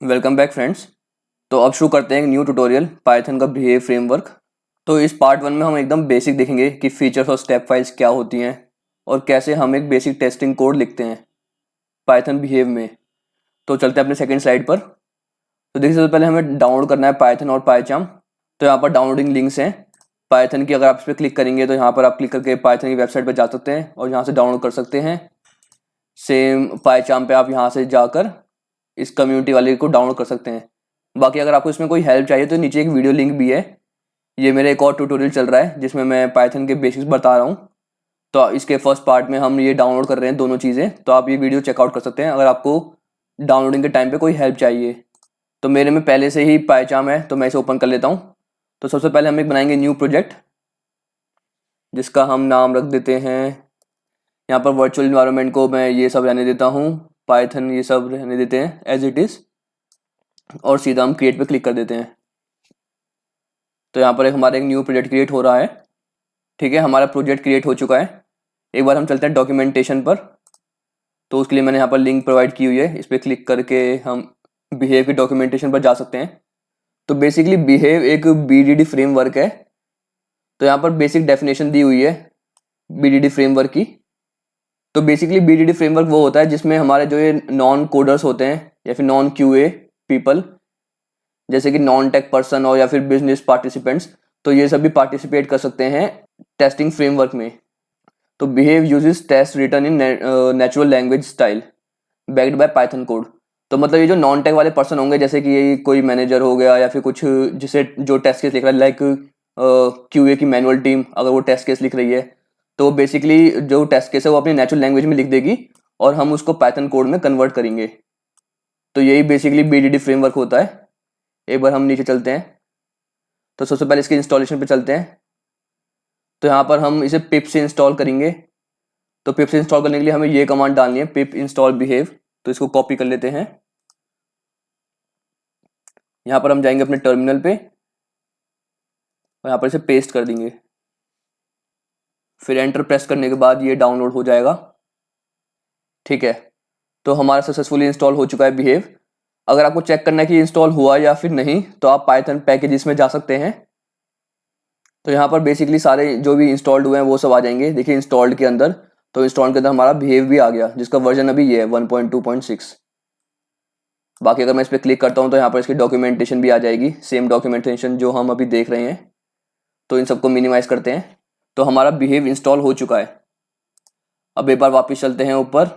Welcome back friends. तो अब शुरू करते हैं एक न्यू ट्यूटोरियल पाइथन का बिहेव फ्रेमवर्क। तो इस पार्ट 1 में हम एकदम बेसिक देखेंगे कि फीचर्स और स्टेप फाइल्स क्या होती हैं और कैसे हम एक बेसिक टेस्टिंग कोड लिखते हैं पाइथन बिहेव में। तो चलते हैं अपने सेकंड स्लाइड पर। तो देखिए, सबसे पहले हमें डाउनलोड करना है पाइथन और पाइचार्म। तो यहाँ पर डाउनलोडिंग लिंक्स हैं पाइथन की। अगर आप इस पर क्लिक करेंगे तो यहाँ पर आप क्लिक करके पाइथन की वेबसाइट पर जा सकते हैं और यहाँ से डाउनलोड कर सकते हैं। सेम पाइचार्म पे आप यहाँ से जाकर इस कम्युनिटी वाले को डाउनलोड कर सकते हैं। बाकी अगर आपको इसमें कोई हेल्प चाहिए तो नीचे एक वीडियो लिंक भी है। ये मेरा एक और ट्यूटोरियल चल रहा है जिसमें मैं पाइथन के बेसिक्स बता रहा हूँ। तो इसके फर्स्ट पार्ट में हम ये डाउनलोड कर रहे हैं दोनों चीज़ें। तो आप ये वीडियो चेकआउट कर सकते हैं अगर आपको डाउनलोडिंग के टाइम पे कोई हेल्प चाहिए। तो मेरे में पहले से ही पाइचार्म है तो मैं इसे ओपन कर लेता हूँ। तो सबसे पहले हम एक बनाएंगे न्यू प्रोजेक्ट जिसका हम नाम रख देते हैं। यहाँ पर वर्चुअल इन्वायरमेंट को मैं ये सब रहने देता हूँ, पाइथन ये सब रहने देते हैं एज इट इज़, और सीधा हम क्रिएट पे क्लिक कर देते हैं। तो यहाँ पर हमारा एक न्यू प्रोजेक्ट क्रिएट हो रहा है। ठीक है, हमारा प्रोजेक्ट क्रिएट हो चुका है। एक बार हम चलते हैं डॉक्यूमेंटेशन पर। तो उसके लिए मैंने यहाँ पर लिंक प्रोवाइड की हुई है, इस पर क्लिक करके हम बिहेव की डॉक्यूमेंटेशन पर जा सकते हैं। तो बेसिकली बिहेव एक बीडीडी फ्रेमवर्क है। तो यहाँ पर बेसिक डेफिनेशन दी हुई है बीडीडी फ्रेमवर्क की। तो बेसिकली बीडीडी फ्रेमवर्क वो होता है जिसमें हमारे जो ये नॉन कोडर्स होते हैं या फिर नॉन क्यूए पीपल, जैसे कि नॉन टेक पर्सन और या फिर बिजनेस पार्टिसिपेंट्स, तो ये सभी पार्टिसिपेट कर सकते हैं टेस्टिंग फ्रेमवर्क में। तो behave uses test written in natural language style backed by Python code. तो मतलब ये जो नॉन टेक वाले पर्सन होंगे, जैसे कि ये कोई मैनेजर हो गया या फिर कुछ जिसे जो टेस्ट केस लिख रहा है, लाइक क्यूए की मैनुअल टीम अगर वो टेस्ट केस लिख रही है तो बेसिकली जो टेस्ट केस है वो अपनी नेचुरल लैंग्वेज में लिख देगी और हम उसको पाइथन कोड में कन्वर्ट करेंगे। तो यही बेसिकली बीडीडी फ्रेमवर्क होता है। एक बार हम नीचे चलते हैं। तो सबसे पहले इसके इंस्टॉलेशन पे चलते हैं। तो यहाँ पर हम इसे पिप से इंस्टॉल करेंगे। तो पिप से इंस्टॉल करने के लिए हमें ये कमांड डालनी है, पिप इंस्टॉल बिहेव। तो इसको कॉपी कर लेते हैं। यहाँ पर हम जाएंगे अपने टर्मिनल पे और यहाँ पर इसे पेस्ट कर देंगे। फिर एंटर प्रेस करने के बाद ये डाउनलोड हो जाएगा। ठीक है, तो हमारा सक्सेसफुली इंस्टॉल हो चुका है बिहेव। अगर आपको चेक करना है कि इंस्टॉल हुआ या फिर नहीं तो आप पाइथन पैकेजेस में जा सकते हैं। तो यहाँ पर बेसिकली सारे जो भी इंस्टॉल्ड हुए हैं वो सब आ जाएंगे। देखिए इंस्टॉल्ड के अंदर, तो इंस्टॉल के अंदर हमारा बिहेव भी आ गया जिसका वर्जन अभी ये है 1.2.6। बाकी अगर मैं इस पर क्लिक करता हूँ तो यहाँ पर इसकी डॉक्यूमेंटेशन भी आ जाएगी, सेम डॉक्यूमेंटेशन जो हम अभी देख रहे हैं। तो इन सबको मिनिमाइज करते हैं। तो हमारा बिहेव इंस्टॉल हो चुका है। अब एक बार वापस चलते हैं ऊपर।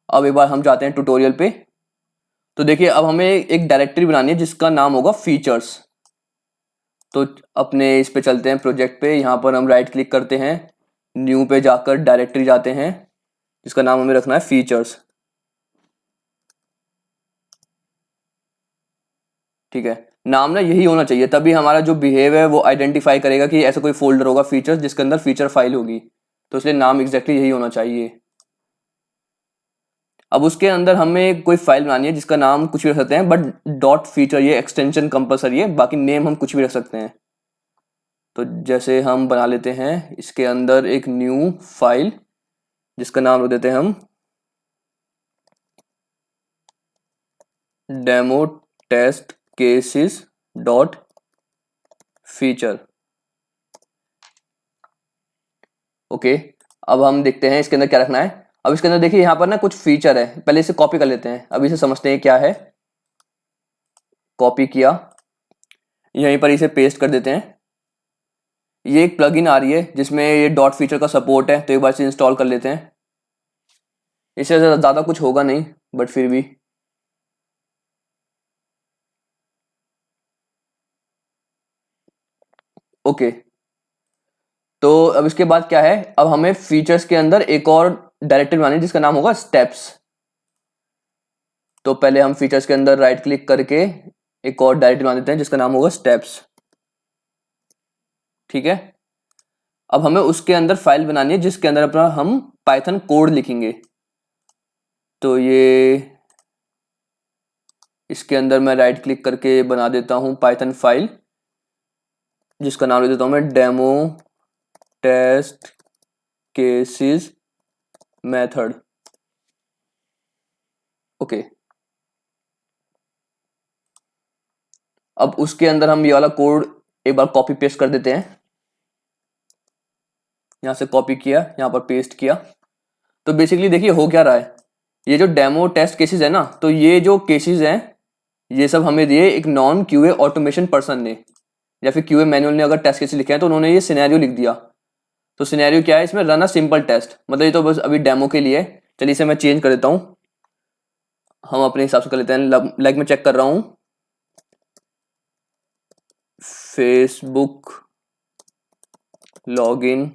अब एक बार हम जाते हैं ट्यूटोरियल पे। तो देखिए अब हमें एक डायरेक्टरी बनानी है जिसका नाम होगा फीचर्स। तो अपने इस पे चलते हैं प्रोजेक्ट पे। यहाँ पर हम राइट क्लिक करते हैं, न्यू पे जाकर डायरेक्टरी जाते हैं जिसका नाम हमें रखना है फीचर्स। ठीक है, नाम ना यही होना चाहिए, तभी हमारा जो बिहेव है वो आइडेंटिफाई करेगा कि ऐसा कोई फोल्डर होगा फीचर्स जिसके अंदर फीचर फाइल होगी। तो इसलिए नाम एग्जैक्टली यही होना चाहिए। अब उसके अंदर हमें कोई फाइल बनानी है जिसका नाम कुछ भी रख सकते हैं, बट डॉट फीचर ये एक्सटेंशन कंपलसरी है, बाकी नेम हम कुछ भी रख सकते हैं। तो जैसे हम बना लेते हैं इसके अंदर एक न्यू फाइल जिसका नाम रख देते हैं हम demo test cases dot feature. Okay, अब हम देखते हैं इसके अंदर क्या रखना है। अब इसके अंदर देखिए यहाँ पर ना कुछ फीचर है, पहले इसे कॉपी कर लेते हैं। अब इसे समझते हैं क्या है। कॉपी किया, यहीं पर इसे पेस्ट कर देते हैं। ये एक प्लगइन आ रही है जिसमें ये डॉट फीचर का सपोर्ट है, तो एक बार इसे इंस्टॉल कर लेते हैं। इससे ज़्यादा कुछ होगा नहीं, बट फिर भी। ओके, तो अब इसके बाद क्या है, अब हमें फीचर्स के अंदर एक और डायरेक्टरी बनानी है जिसका नाम होगा स्टेप्स। तो पहले हम फीचर्स के अंदर राइट क्लिक करके एक और डायरेक्टरी बना देते हैं जिसका नाम होगा स्टेप्स। ठीक है, अब हमें उसके अंदर फाइल बनानी है जिसके अंदर अपना हम पाइथन कोड लिखेंगे। तो ये इसके अंदर मैं राइट क्लिक करके बना देता हूँ पाइथन फाइल जिसका नाम ले देता हूँ मैं demo test cases method. Okay, अब उसके अंदर हम ये वाला कोड एक बार कॉपी पेस्ट कर देते हैं। यहाँ से कॉपी किया, यहाँ पर पेस्ट किया। तो बेसिकली देखिए हो क्या रहा है, ये जो डेमो टेस्ट केसेस है ना, तो ये जो केसेस हैं ये सब हमें दिए एक नॉन क्यूए ऑटोमेशन पर्सन ने, या फिर क्यूए मैनुअल ने अगर टेस्ट केसेस लिखे हैं तो उन्होंने ये सिनेरियो लिख दिया। तो सिनेरियो क्या है, इसमें रन अ सिंपल टेस्ट, मतलब ये तो बस अभी डेमो के लिए है। चलिए इसे मैं चेंज कर देता हूँ, हम अपने हिसाब से कर लेते हैं। लाइक मैं चेक कर रहा हूँ फेसबुक लॉगिन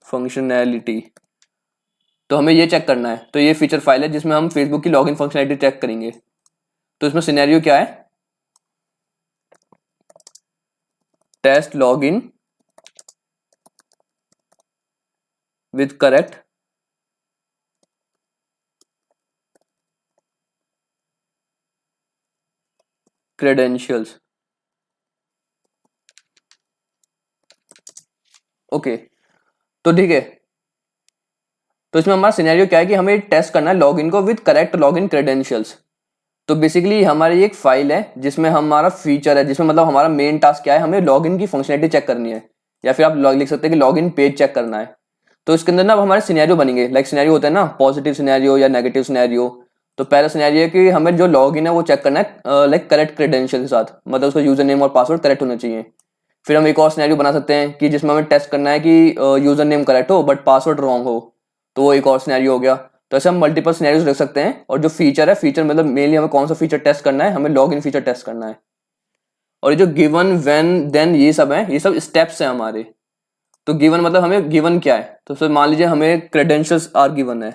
फंक्शनैलिटी, तो हमें ये चेक करना है। तो ये फीचर फाइल है जिसमें हम फेसबुक की लॉगिन फंक्शनैलिटी चेक करेंगे। तो इसमें सिनेरियो क्या है, test login with correct credentials. Okay, तो ठीक है। तो इसमें हमारा सिनेरियो क्या है कि हमें टेस्ट करना है लॉगिन को विद करेक्ट लॉगिन क्रेडेंशियल्स। तो बेसिकली हमारी एक फाइल है जिसमें हमारा फीचर है, जिसमें मतलब हमारा मेन टास्क क्या है, हमें लॉगिन की फंक्शनलिटी चेक करनी है, या फिर आप लिख सकते हैं कि लॉगिन पेज चेक करना है। तो इसके अंदर ना अब हमारे सिनेरियो बनेंगे, लाइक सिनेरियो होता है ना, पॉजिटिव सिनेरियो या नेगेटिव सिनेरियो। तो पहला सिनेरियो है कि हमें जो लॉगिन है वो चेक करना है लाइक करेक्ट क्रेडेंशियल के साथ, मतलब उसका यूजर नेम और पासवर्ड करेक्ट होना चाहिए। फिर हम एक और सिनेरियो बना सकते हैं कि जिसमें हमें टेस्ट करना है कि यूजर नेम करेक्ट हो बट पासवर्ड रॉन्ग हो, तो वो एक और सिनेरियो हो गया। तो ऐसे हम मल्टीपल सिनेरियोज रख सकते हैं। और जो फीचर है, फीचर मतलब मेनली हमें कौन सा फीचर टेस्ट करना है, हमें लॉगिन फीचर टेस्ट करना है। और ये जो गिवन व्हेन देन ये सब है, ये सब स्टेप्स हैं हमारे। तो गिवन मतलब हमें गिवन क्या है, तो सर मान लीजिए हमें क्रेडेंशियल्स आर गिवन है,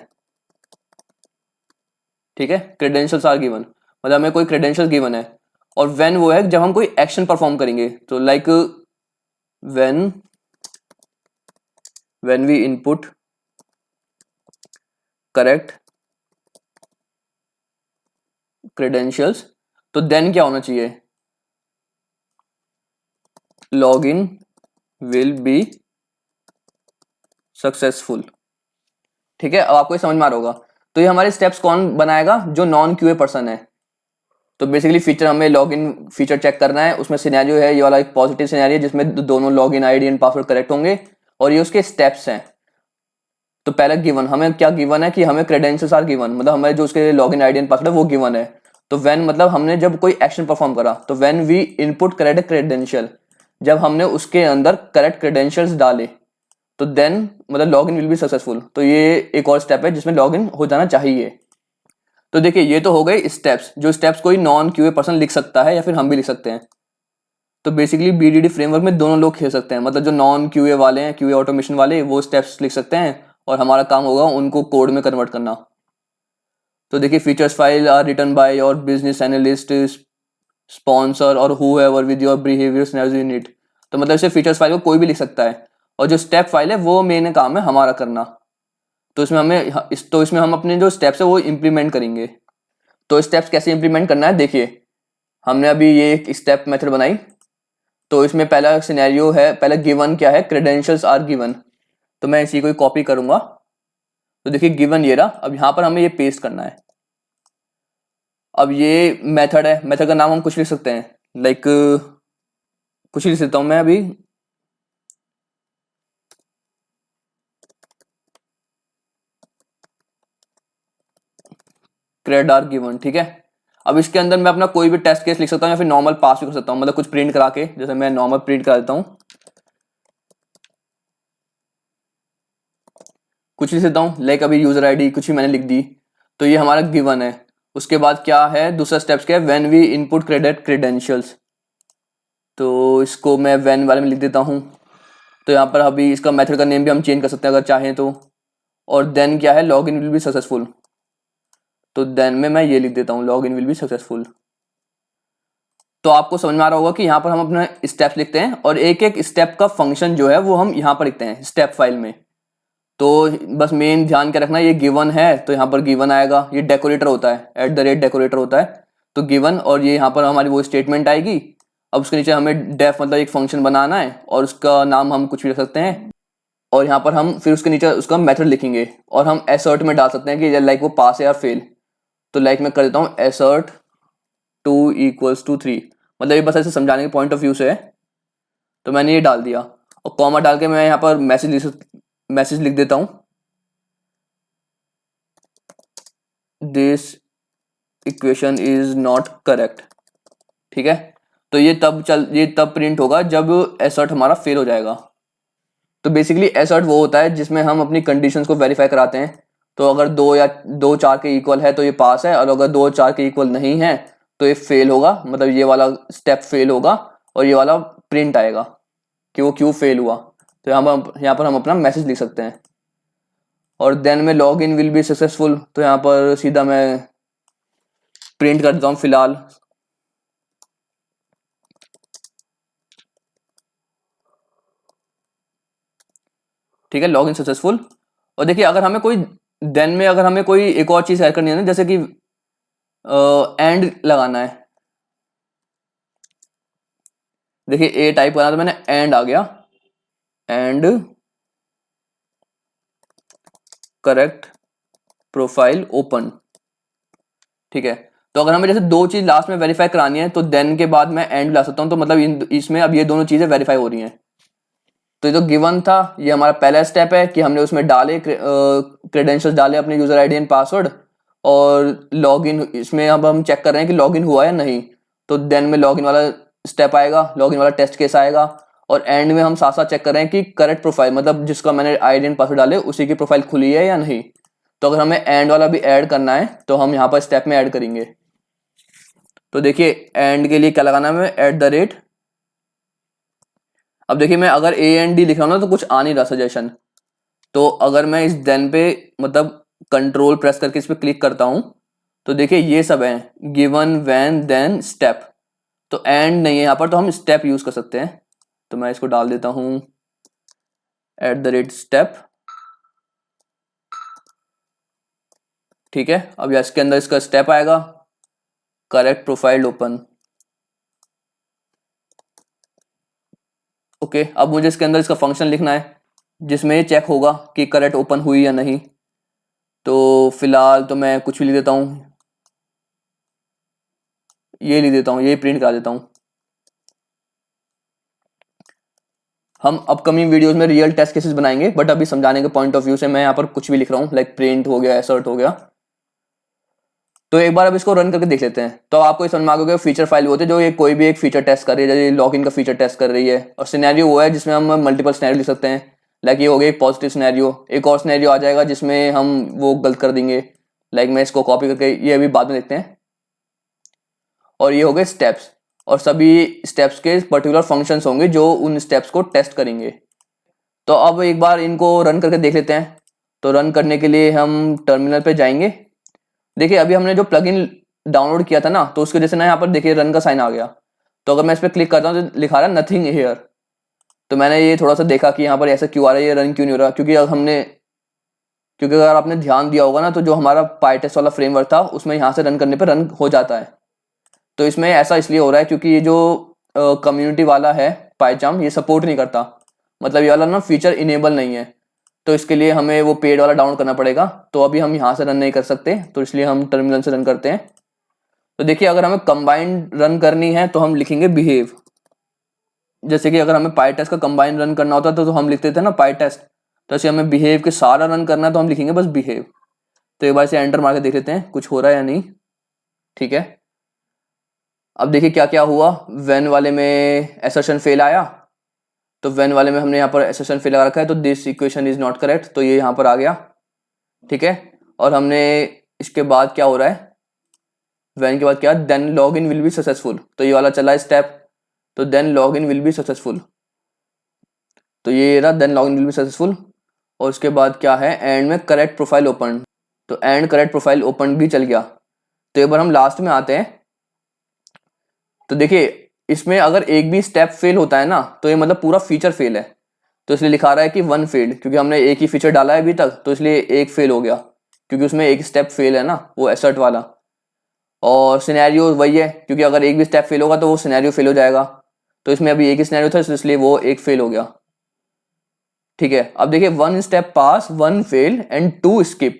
ठीक है, क्रेडेंशियल्स आर गिवन मतलब हमें कोई क्रेडेंशियल गिवन है। और व्हेन वो है जब हम कोई एक्शन परफॉर्म करेंगे, तो like when when we input correct credentials, तो देन क्या होना चाहिए, लॉगिन विल बी सक्सेसफुल। ठीक है, अब आपको ये समझ में आ रहा होगा। तो ये हमारे स्टेप्स कौन बनाएगा, जो नॉन क्यूए पर्सन है। तो बेसिकली फीचर हमें लॉगिन फीचर चेक करना है, उसमें सिनेरियो है ये वाला एक पॉजिटिव सिनेरियो जिसमें दोनों login ID and password correct होंगे, और ये उसके स्टेप्स हैं। तो पहला गिवन, हमें क्या गिवन है कि हमें क्रेडेंशियल्स आर गिवन, मतलब हमें जो उसके लॉगिन आईडी एंड पासवर्ड है वो गिवन है। तो व्हेन मतलब हमने जब कोई एक्शन परफॉर्म करा, तो when we input correct credential, जब हमने उसके अंदर करेक्ट क्रेडेंशियल्स डाले, तो देन मतलब लॉगिन विल बी सक्सेसफुल। तो ये एक और स्टेप है जिसमें लॉगिन हो जाना चाहिए। तो देखिए ये तो हो गए स्टेप्स, जो स्टेप्स कोई नॉन क्यूए पर्सन लिख सकता है या फिर हम भी लिख सकते हैं। तो बेसिकली बीडीडी फ्रेमवर्क में दोनों लोग खेल सकते हैं, मतलब जो नॉन क्यूए वाले हैं, क्यूए ऑटोमेशन वाले, वो स्टेप्स लिख सकते हैं और हमारा काम होगा उनको कोड में कन्वर्ट करना। तो देखिए features file are written by your business analyst sponsor और whoever with your behaviour scenario unit. तो मतलब इसे फीचर्स फाइल को कोई भी लिख सकता है, और जो स्टेप फाइल है वो मेन काम है हमारा करना। तो इसमें हम अपने जो स्टेप्स है वो इम्प्लीमेंट करेंगे। तो स्टेप्स कैसे इम्प्लीमेंट करना है, देखिए हमने अभी ये एक स्टेप मेथड बनाई। तो इसमें पहला सिनेरियो है, पहला गिवन क्या है, क्रेडेंशियल्स आर गिवन। तो मैं इसी को कॉपी करूंगा। तो देखिए गिवन ये रहा, अब यहाँ पर हमें ये पेस्ट करना है। अब ये मेथड है, मेथड का नाम हम कुछ लिख सकते हैं, लाइक कुछ लिख सकता हूं मैं अभी, क्रेड आर गिवन, ठीक है। अब इसके अंदर मैं अपना कोई भी टेस्ट केस लिख सकता हूँ या फिर नॉर्मल पास भी कर सकता हूँ, मतलब कुछ प्रिंट करा के, जैसे मैं नॉर्मल प्रिंट करा देता हूँ, कुछ लिख सकता हूँ, लाइक अभी यूजर आईडी कुछ भी मैंने लिख दी। तो ये हमारा गिवन है। उसके बाद क्या है, दूसरा स्टेप्स क्या है, when we input credit credentials. तो इसको मैं व्हेन वाले में लिख देता हूँ। तो यहाँ पर अभी इसका मेथड का नेम भी हम चेंज कर सकते हैं अगर चाहें तो। और देन क्या है, log in will be successful. तो देन में मैं ये लिख देता हूँ, log in will be successful. तो आपको समझ में आ रहा होगा कि यहाँ पर हम अपने स्टेप्स लिखते हैं और एक एक स्टेप का फंक्शन जो है वो हम यहाँ पर लिखते हैं स्टेप फाइल में। तो बस मेन ध्यान क्या रखना है, ये गिवन है तो यहाँ पर गिवन आएगा, ये डेकोरेटर होता है, @ डेकोरेटर होता है। तो गिवन, और ये यहाँ पर हमारी वो स्टेटमेंट आएगी। अब उसके नीचे हमें डेफ मतलब एक फंक्शन बनाना है और उसका नाम हम कुछ भी रख सकते हैं। और यहाँ पर हम फिर उसके नीचे उसका मेथड लिखेंगे और हम एसर्ट में डाल सकते हैं कि लाइक वो पास है या फेल। तो लाइक मैं कर देता हूँ एसर्ट 2 इक्वल्स टू 3, मतलब ये बस ऐसे समझाने के पॉइंट ऑफ व्यू से है, तो मैंने ये डाल दिया और कॉमा डाल के मैं यहाँ पर मैसेज लिख देता हूँ, this equation is not correct. ठीक है, तो ये तब प्रिंट होगा जब एसर्ट हमारा फेल हो जाएगा। तो बेसिकली एसर्ट वो होता है जिसमें हम अपनी कंडीशंस को वेरीफाई कराते हैं। तो अगर 2 4 के इक्वल है तो ये पास है, और अगर 2 4 के इक्वल नहीं है तो ये फेल होगा, मतलब ये वाला स्टेप फेल होगा और ये वाला प्रिंट आएगा कि वो क्यों फेल हुआ। तो यहाँ पर हम अपना मैसेज लिख सकते हैं। और देन में log in will be successful, तो यहाँ पर सीधा मैं प्रिंट कर देता हूँ फिलहाल। ठीक है, लॉग इन सक्सेसफुल। और देखिए अगर हमें कोई देन में अगर हमें कोई एक और चीज ऐड करनी है ना, जैसे कि एंड लगाना है, देखिए ए टाइप करना, तो मैंने एंड आ गया, एंड करेक्ट प्रोफाइल ओपन। ठीक है, तो अगर हमें जैसे 2 चीज लास्ट में वेरीफाई करानी है तो देन के बाद मैं एंड ला सकता हूं, तो मतलब इसमें अब ये दोनों चीजें वेरीफाई हो रही हैं। तो ये जो गिवन था ये हमारा पहला स्टेप है कि हमने उसमें डाले क्रेडेंशियल्स डाले अपने यूजर आईडी एंड पासवर्ड, और लॉगिन इसमें अब हम चेक कर रहे हैं कि लॉगिन हुआ या नहीं। तो देन में लॉगिन वाला स्टेप आएगा, लॉगिन वाला टेस्ट केस आएगा, और एंड में हम साथ साथ चेक कर रहे हैं कि करेक्ट प्रोफाइल, मतलब जिसका मैंने आईडी एंड पासवर्ड डाले उसी की प्रोफाइल खुली है या नहीं। तो अगर हमें एंड वाला भी ऐड करना है तो हम यहाँ पर स्टेप में ऐड करेंगे। तो देखिए एंड के लिए क्या लगाना है, @ अब देखिए मैं अगर AND लिख रहा हूँ ना तो कुछ आ नहीं रहा सजेशन। तो अगर मैं इस देन पे मतलब कंट्रोल प्रेस करके इस पे क्लिक करता हूँ तो देखिए ये सब है, गिवन व्हेन देन स्टेप। तो एंड नहीं है यहाँ पर, तो हम स्टेप यूज कर सकते हैं। तो मैं इसको डाल देता हूँ @step। ठीक है, अब इसके अंदर इसका स्टेप आएगा, करेक्ट प्रोफाइल ओपन। ओके, अब मुझे इसके अंदर इसका फंक्शन लिखना है जिसमें ये चेक होगा कि करेक्ट ओपन हुई या नहीं। तो फिलहाल तो मैं कुछ भी लिख देता हूँ, ये लिख देता हूँ, ये प्रिंट करा देता हूँ। हम अपकमिंग वीडियोस में रियल टेस्ट केसेस बनाएंगे, बट अभी समझाने के पॉइंट ऑफ व्यू से मैं यहाँ पर कुछ भी लिख रहा हूँ, लाइक प्रिंट हो गया, एसर्ट हो गया। तो एक बार अब इसको रन करके देख लेते हैं। तो आपको ये समझ में आ गया फीचर फाइल होती है जो ये कोई भी एक फीचर टेस्ट कर रही है, जैसे लॉगिन का फीचर टेस्ट कर रही है। और सिनेरियो वो है जिसमें हम मल्टीपल सिनेरियो लिख सकते हैं, लाइक ये हो गया एक पॉजिटिव सिनेरियो। एक और सिनेरियो आ जाएगा जिसमें हम वो गलत कर देंगे, लाइक मैं इसको कॉपी करके ये अभी बाद में देखते हैं। और ये हो गए स्टेप्स, और सभी स्टेप्स के पर्टिकुलर फंक्शंस होंगे जो उन स्टेप्स को टेस्ट करेंगे। तो अब एक बार इनको रन करके देख लेते हैं। तो रन करने के लिए हम टर्मिनल पे जाएंगे। देखिए अभी हमने जो प्लगइन डाउनलोड किया था ना, तो उसकी वजह से ना यहाँ पर देखिए रन का साइन आ गया। तो अगर मैं इस पर क्लिक करता हूँ तो लिखा रहा है नथिंग हियर। तो मैंने ये थोड़ा सा देखा कि यहाँ पर ऐसा क्यों आ रहा है, ये रन क्यों नहीं हो रहा, क्योंकि अगर आपने ध्यान दिया होगा ना तो जो हमारा पाइटेस्ट वाला फ्रेमवर्क था उसमें यहाँ से रन करने पर रन हो जाता है। तो इसमें ऐसा इसलिए हो रहा है क्योंकि ये जो कम्युनिटी वाला है पाइचाम, ये सपोर्ट नहीं करता, मतलब ये वाला ना फीचर इनेबल नहीं है। तो इसके लिए हमें वो पेड वाला डाउनलोड करना पड़ेगा। तो अभी हम यहाँ से रन नहीं कर सकते, तो इसलिए हम टर्मिनल से रन करते हैं। तो देखिए अगर हमें कंबाइंड रन करनी है तो हम लिखेंगे बिहेव। जैसे कि अगर हमें पाइटेस्ट का कंबाइन रन करना होता तो हम लिखते थे ना पाइटेस्ट, तो ऐसे हमें बिहेव के सारा रन करना है तो हम लिखेंगे बस बिहेव। तो एक बार से एंटर मार के देख लेते हैं कुछ हो रहा है या नहीं। ठीक है, अब देखिए क्या क्या हुआ। व्हेन वाले में एसर्शन फेल आया, तो व्हेन वाले में हमने यहाँ पर एसर्शन फेल लगा रखा है, तो this equation is not correct, तो ये यहाँ पर आ गया। ठीक है, और हमने इसके बाद क्या हो रहा है, व्हेन के बाद क्या, then log in will be successful, तो ये वाला चला है स्टेप। तो then log in will be successful, तो ये रहा then log in will be successful. और उसके बाद क्या है, एंड में करेक्ट प्रोफाइल ओपन, तो एंड करेक्ट प्रोफाइल ओपन भी चल गया। तो एक बार हम लास्ट में आते हैं। तो देखिए इसमें अगर एक भी स्टेप फेल होता है ना तो ये मतलब पूरा फीचर फेल है। तो इसलिए लिखा रहा है कि 1 फेल्ड, क्योंकि हमने एक ही फीचर डाला है अभी तक, तो इसलिए एक फेल हो गया, क्योंकि उसमें एक स्टेप फेल है ना, वो एसर्ट वाला। और सिनेरियो वही है, क्योंकि अगर एक भी स्टेप फेल होगा तो वो सिनेरियो फेल हो जाएगा। तो इसमें अभी एक ही सिनेरियो था इसलिए वो एक फेल हो गया। ठीक है, अब देखिए 1 step pass, 1 fail and 2 skip.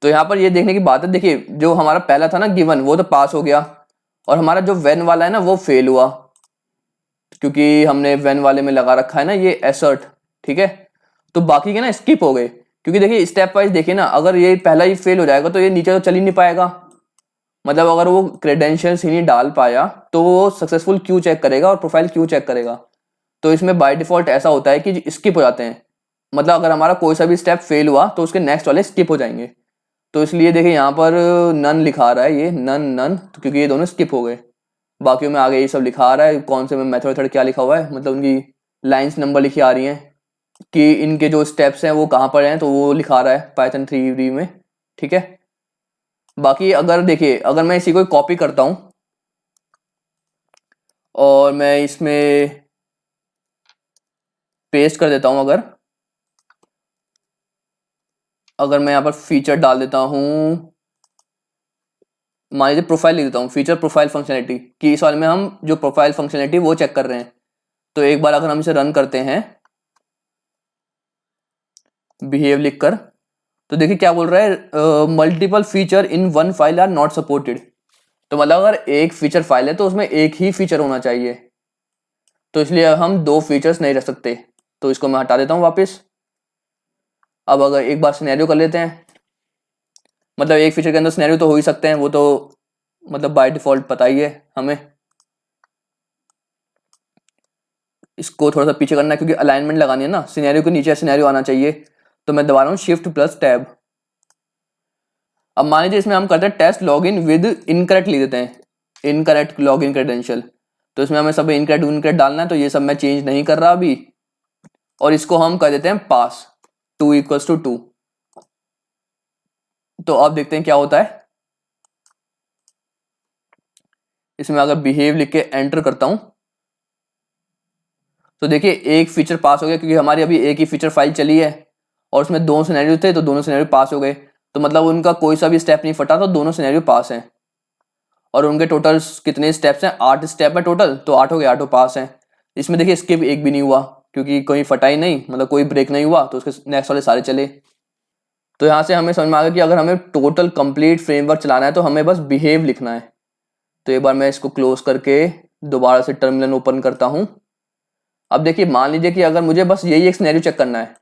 तो यहाँ पर ये देखने की बात है, देखिए जो हमारा पहला था ना गिवन, वो तो पास हो गया, और हमारा जो वेन वाला है ना वो फेल हुआ, क्योंकि हमने वेन वाले में लगा रखा है ना ये एसर्ट, ठीक है। तो बाकी के ना स्किप हो गए, क्योंकि देखिए स्टेप वाइज देखिए ना, अगर ये पहला ही फेल हो जाएगा तो ये नीचे तो चल ही नहीं पाएगा। मतलब अगर वो क्रेडेंशियल्स ही नहीं डाल पाया तो वो सक्सेसफुल क्यों चेक करेगा और प्रोफाइल क्यों चेक करेगा। तो इसमें बाय डिफॉल्ट ऐसा होता है कि स्किप हो जाते हैं। मतलब अगर हमारा कोई सा भी स्टेप फेल हुआ तो उसके नेक्स्ट वाले स्किप हो जाएंगे। तो इसलिए देखिए यहाँ पर नन लिखा रहा है, ये नन नन, तो क्योंकि ये दोनों स्किप हो गए। बाकियों में आगे ये सब लिखा आ रहा है, कौन से में मेथड क्या लिखा हुआ है, मतलब उनकी लाइंस नंबर लिखी आ रही हैं कि इनके जो स्टेप्स हैं वो कहाँ पर हैं, तो वो लिखा रहा है पाइथन 3 में, ठीक है। बाकी अगर देखिए, अगर मैं इसी को कॉपी करता हूँ और मैं इसमें पेस्ट कर देता हूँ, अगर मैं यहाँ पर फीचर डाल देता हूँ, मान लीजिए प्रोफाइल लिख देता हूँ, फीचर प्रोफाइल फंक्शनलिटी, कि इस वाले में हम जो प्रोफाइल फंक्शनलिटी वो चेक कर रहे हैं। तो एक बार अगर हम इसे रन करते हैं बिहेव लिखकर, तो देखिए क्या बोल रहा है, multiple feature in one file are not supported. तो मतलब अगर एक फीचर फाइल है तो उसमें एक ही फीचर होना चाहिए, तो इसलिए हम दो फीचर्स नहीं रख सकते। तो इसको मैं हटा देता हूँ वापस। अब अगर एक बार सिनेरियो कर लेते हैं, मतलब एक फीचर के अंदर सिनेरियो तो हो ही सकते हैं, वो तो मतलब बाय डिफॉल्ट पता ही है हमें। इसको थोड़ा सा पीछे करना है क्योंकि अलाइनमेंट लगानी है ना, सिनेरियो के नीचे सिनेरियो आना चाहिए। तो मैं दबा रहा हूँ शिफ्ट प्लस टैब। अब मान लीजिए इसमें हम करते हैं test log in with incorrect लिख देते हैं, इनकरेक्ट लॉग इन क्रेडेंशियल। तो इसमें हमें सब इनकरेक्ट डालना है, तो ये सब मैं चेंज नहीं कर रहा अभी। और इसको हम कर देते हैं पास 2 = 2। तो अब देखते हैं क्या होता है। इसमें अगर बिहेव लिख के एंटर करता हूं तो देखिए एक फीचर पास हो गया, क्योंकि हमारी अभी एक ही फीचर फाइल चली है और उसमें दो सिनेरियो थे, तो दोनों सिनेरियो पास हो गए। तो मतलब उनका कोई सा भी स्टेप नहीं फटा, तो दोनों सिनेरियो पास हैं। और उनके टोटल कितने स्टेप्स हैं, 8 स्टेप है टोटल, तो 8 हो गए, 8 पास हैं। इसमें देखिए स्किप एक भी नहीं हुआ, क्योंकि कोई फटा ही नहीं, मतलब कोई ब्रेक नहीं हुआ, तो उसके नेक्स्ट वाले सारे चले। तो यहाँ से हमें समझ में आ गया कि अगर हमें टोटल कंप्लीट फ्रेमवर्क चलाना है तो हमें बस बिहेव लिखना है। तो एक बार मैं इसको क्लोज करके दोबारा से टर्मिनल ओपन करता हूँ। अब देखिए मान लीजिए कि अगर मुझे बस यही एक सिनेरियो चेक करना है,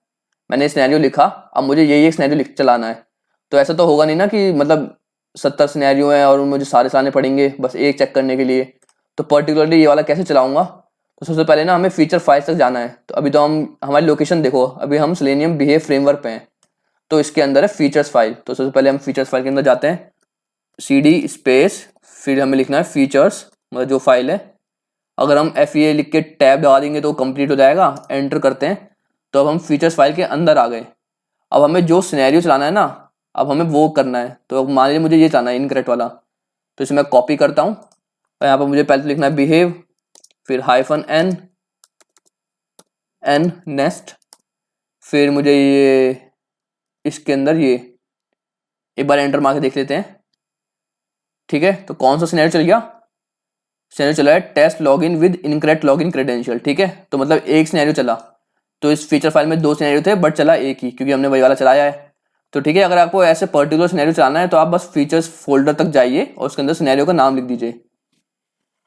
मैंने सिनेरियो लिखा, अब मुझे यही एक सिनेरियो चलाना है। तो ऐसा तो होगा नहीं ना कि मतलब 70 सिनेरियो हैं और मुझे सारे चलाने पड़ेंगे बस एक चेक करने के लिए। तो पर्टिकुलरली ये वाला कैसे चलाऊंगा। तो सबसे पहले ना हमें फीचर फाइल तक जाना है। तो अभी तो हम हमारी लोकेशन देखो, अभी हम सेलेनियम बिहेव फ्रेमवर्क पे हैं, तो इसके अंदर है फीचर्स फाइल। तो सबसे पहले हम फीचर्स फाइल के अंदर जाते हैं, cd स्पेस, फिर हमें लिखना है फीचर्स, मतलब जो फाइल है। अगर हम FEA लिख के टैब दबा देंगे तो कंप्लीट हो जाएगा, एंटर करते हैं। तो अब हम फीचर्स फाइल के अंदर आ गए। अब हमें जो सिनेरियो चलाना है ना, अब हमें वो करना है। तो अब मान लीजिए मुझे ये चलाना है इनकरेक्ट वाला, तो इसे मैं कॉपी करता हूँ और यहाँ पर मुझे पहले लिखना है बिहेव, फिर -n n नेस्ट, फिर मुझे ये इसके अंदर ये एक बार एंटर मार के देख लेते हैं, ठीक है। तो कौन सा सिनेरियो चल गया, सिनेरियो चला है test login with incorrect login credential, ठीक है। तो मतलब एक सिनेरियो चला, तो इस फीचर फाइल में दो सिनेरियो थे बट चला एक ही, क्योंकि हमने वही वाला चलाया है। तो ठीक है, अगर आपको ऐसे पर्टिकुलर सिनेरियो चलाना है तो आप बस फीचर्स फोल्डर तक जाइए और उसके अंदर सिनेरियो का नाम लिख दीजिए।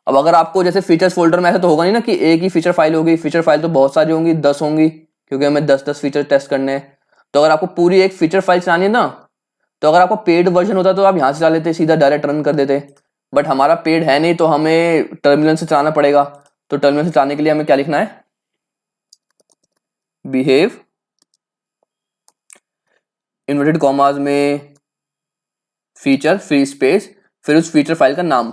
अब अगर आपको जैसे फीचर्स फोल्डर में ऐसा तो होगा नहीं ना कि एक ही फीचर फाइल होगी, फीचर फाइल तो बहुत सारी होंगी, 10 होंगी, क्योंकि हमें 10-10 फीचर टेस्ट करने हैं। तो अगर आपको पूरी एक फीचर फाइल चलानी है ना, तो अगर आपको पेड वर्जन होता तो आप यहाँ से चला लेते, सीधा डायरेक्ट रन कर देते। बट हमारा पेड है नहीं, तो हमें टर्मिनल से चलाना पड़ेगा। तो टर्मिनल से चलाने के लिए हमें क्या लिखना है, बिहेव इन्वर्टेड कॉमास में फीचर फ्री स्पेस, फिर उस फीचर फाइल का नाम।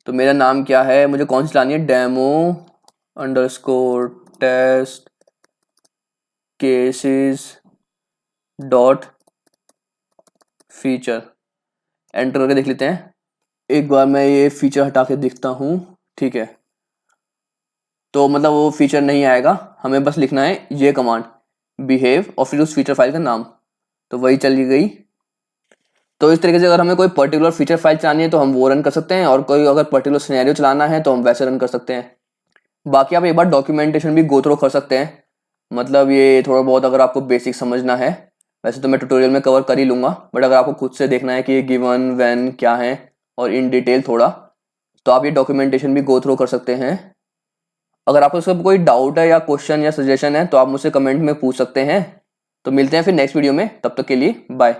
तो मेरा नाम क्या है, मुझे कौन सी चलानी है, demo_test cases dot feature. Enter करके देख लेते हैं। एक बार मैं ये फीचर हटा के देखता हूँ, ठीक है। तो मतलब वो फीचर नहीं आएगा, हमें बस लिखना है ये कमांड बिहेव और फिर उस फीचर फाइल का नाम, तो वही चली गई। तो इस तरीके से अगर हमें कोई पर्टिकुलर फीचर फाइल चलानी है तो हम वो रन कर सकते हैं, और कोई अगर पर्टिकुलर सिनेरियो चलाना है तो हम वैसे रन कर सकते हैं। बाकी आप एक बार डॉक्यूमेंटेशन भी गो थ्रू कर सकते हैं, मतलब ये थोड़ा बहुत अगर आपको बेसिक समझना है। वैसे तो मैं ट्यूटोरियल में कवर कर ही लूँगा, बट अगर आपको खुद से देखना है कि ये गिवन व्हेन क्या है और इन डिटेल थोड़ा, तो आप ये डॉक्यूमेंटेशन भी गो थ्रू कर सकते हैं। अगर आपको सब कोई डाउट है या क्वेश्चन या सजेशन है तो आप मुझसे कमेंट में पूछ सकते हैं। तो मिलते हैं फिर नेक्स्ट वीडियो में, तब तक के लिए बाय।